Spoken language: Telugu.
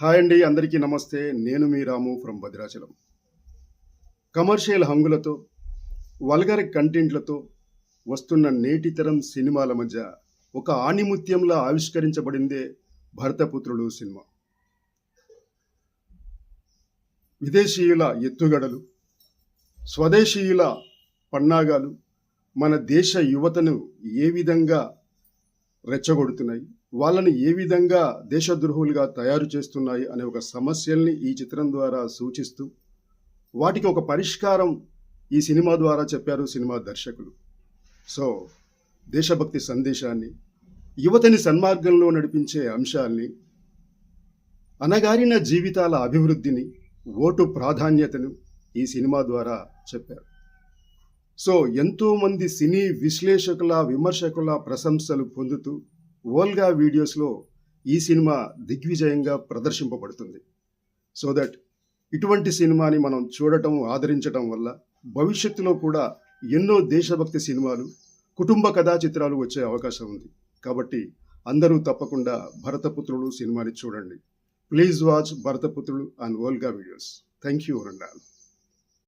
హాయ్ అండి, అందరికీ నమస్తే. నేను మీ రాము ఫ్రమ్ భద్రాచలం. కమర్షియల్ హంగులతో, వల్గర్ కంటెంట్లతో వస్తున్న నేటి తరం సినిమాల మధ్య ఒక ఆణిముత్యంలా ఆవిష్కరించబడిందే భరతపుత్రుడు సినిమా. విదేశీయుల ఎత్తుగడలు, స్వదేశీయుల పన్నాగాలు మన దేశ యువతను ఏ విధంగా రెచ్చగొడుతున్నాయి, వాళ్ళని ఏ విధంగా దేశద్రోహులుగా తయారు చేస్తున్నాయి అనే ఒక సమస్యల్ని ఈ చిత్రం ద్వారా సూచిస్తూ వాటికి ఒక పరిష్కారం ఈ సినిమా ద్వారా చెప్పారు సినిమా దర్శకులు. సో దేశభక్తి సందేశాన్ని, యువతని సన్మార్గంలో నడిపించే అంశాల్ని, అణగారిన జీవితాల అభివృద్ధిని, ఓటు ప్రాధాన్యతను ఈ సినిమా ద్వారా చెప్పారు. సో ఎంతోమంది సినీ విశ్లేషకుల, విమర్శకుల ప్రశంసలు పొందుతూ వోల్గా వీడియోస్లో ఈ సినిమా దిగ్విజయంగా ప్రదర్శింపబడుతుంది. సో దట్ ఇటువంటి సినిమాని మనం చూడటం, ఆదరించటం వల్ల భవిష్యత్తులో కూడా ఎన్నో దేశభక్తి సినిమాలు, కుటుంబ కథా చిత్రాలు వచ్చే అవకాశం ఉంది. కాబట్టి అందరూ తప్పకుండా భరతపుత్రుడు సినిమాని చూడండి. Please watch Bharataputrudu on Volga videos. Thank you.